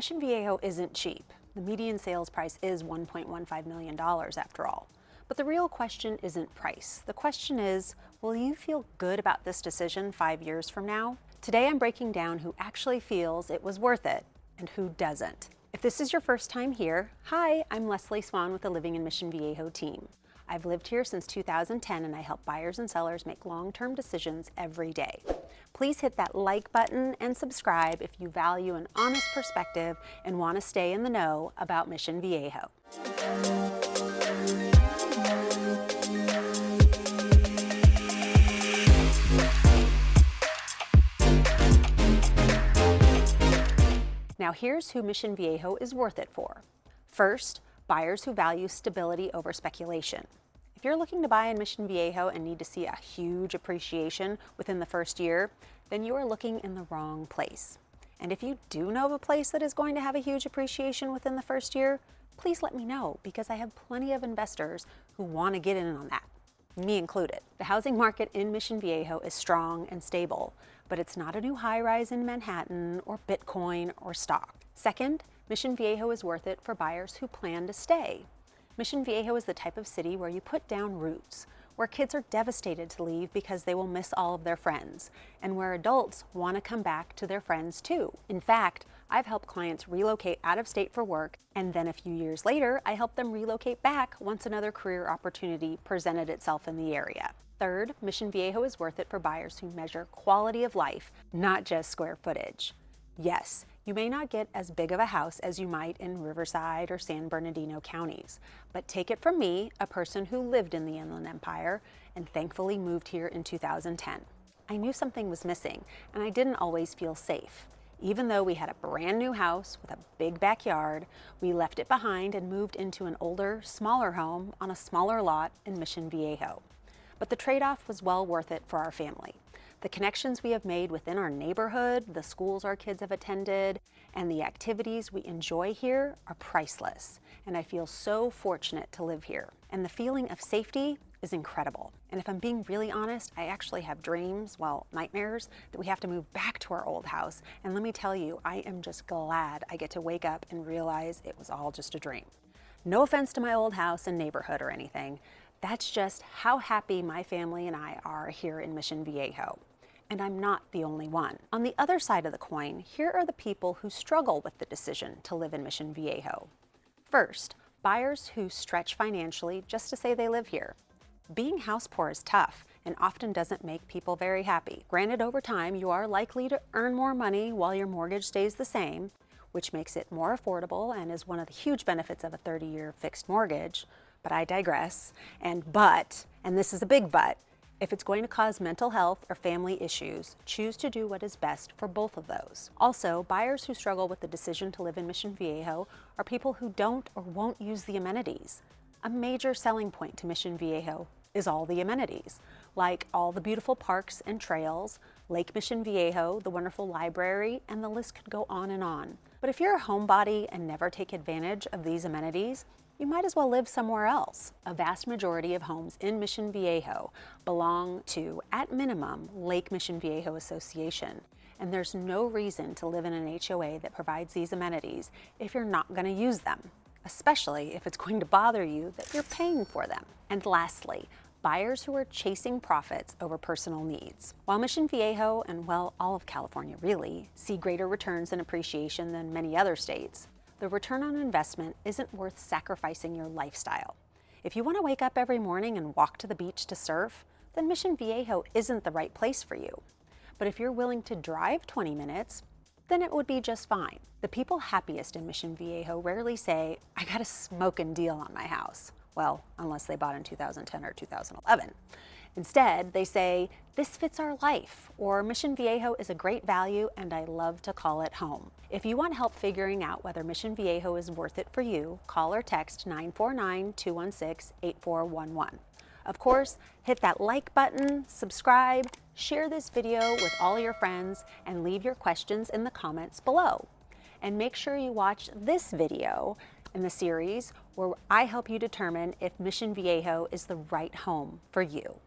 Mission Viejo isn't cheap. The median sales price is $1.15 million after all. But the real question isn't price. The question is, will you feel good about this decision 5 years from now? Today I'm breaking down who actually feels it was worth it and who doesn't. If this is your first time here, hi, I'm Leslie Swan with the Living in Mission Viejo team. I've lived here since 2010 and I help buyers and sellers make long-term decisions every day. Please hit that like button and subscribe if you value an honest perspective and want to stay in the know about Mission Viejo. Now here's who Mission Viejo is worth it for. First, buyers who value stability over speculation. If you're looking to buy in Mission Viejo and need to see a huge appreciation within the first year, then you are looking in the wrong place. And if you do know of a place that is going to have a huge appreciation within the first year, please let me know, because I have plenty of investors who want to get in on that, me included. The housing market in Mission Viejo is strong and stable, but it's not a new high-rise in Manhattan or Bitcoin or stock. Second, Mission Viejo is worth it for buyers who plan to stay. Mission Viejo is the type of city where you put down roots, where kids are devastated to leave because they will miss all of their friends, and where adults want to come back to their friends too. In fact, I've helped clients relocate out of state for work, and then a few years later, I helped them relocate back once another career opportunity presented itself in the area. Third, Mission Viejo is worth it for buyers who measure quality of life, not just square footage. Yes, you may not get as big of a house as you might in Riverside or San Bernardino counties, but take it from me, a person who lived in the Inland Empire and thankfully moved here in 2010. I knew something was missing, and I didn't always feel safe. Even though we had a brand new house with a big backyard, we left it behind and moved into an older, smaller home on a smaller lot in Mission Viejo. But the trade-off was well worth it for our family. The connections we have made within our neighborhood, the schools our kids have attended, and the activities we enjoy here are priceless. And I feel so fortunate to live here. And the feeling of safety is incredible. And if I'm being really honest, I actually have dreams, well, nightmares, that we have to move back to our old house. And let me tell you, I am just glad I get to wake up and realize it was all just a dream. No offense to my old house and neighborhood or anything. That's just how happy my family and I are here in Mission Viejo. And I'm not the only one. On the other side of the coin, here are the people who struggle with the decision to live in Mission Viejo. First, buyers who stretch financially just to say they live here. Being house poor is tough and often doesn't make people very happy. Granted, over time, you are likely to earn more money while your mortgage stays the same, which makes it more affordable and is one of the huge benefits of a 30-year fixed mortgage. But I digress. And this is a big but, if it's going to cause mental health or family issues, choose to do what is best for both of those. Also, buyers who struggle with the decision to live in Mission Viejo are people who don't or won't use the amenities. A major selling point to Mission Viejo is all the amenities, like all the beautiful parks and trails, Lake Mission Viejo, the wonderful library, and the list could go on and on. But if you're a homebody and never take advantage of these amenities, you might as well live somewhere else. A vast majority of homes in Mission Viejo belong to, at minimum, Lake Mission Viejo Association. And there's no reason to live in an HOA that provides these amenities if you're not going to use them, especially if it's going to bother you that you're paying for them. And lastly, buyers who are chasing profits over personal needs. While Mission Viejo, and well, all of California really, see greater returns and appreciation than many other states, the return on investment isn't worth sacrificing your lifestyle. If you want to wake up every morning and walk to the beach to surf, then Mission Viejo isn't the right place for you. But if you're willing to drive 20 minutes, then it would be just fine. The people happiest in Mission Viejo rarely say, I got a smoking deal on my house. Well, unless they bought in 2010 or 2011. Instead, they say, this fits our life, or Mission Viejo is a great value and I love to call it home. If you want help figuring out whether Mission Viejo is worth it for you, call or text 949-216-8411. Of course, hit that like button, subscribe, share this video with all your friends, and leave your questions in the comments below. And make sure you watch this video in the series where I help you determine if Mission Viejo is the right home for you.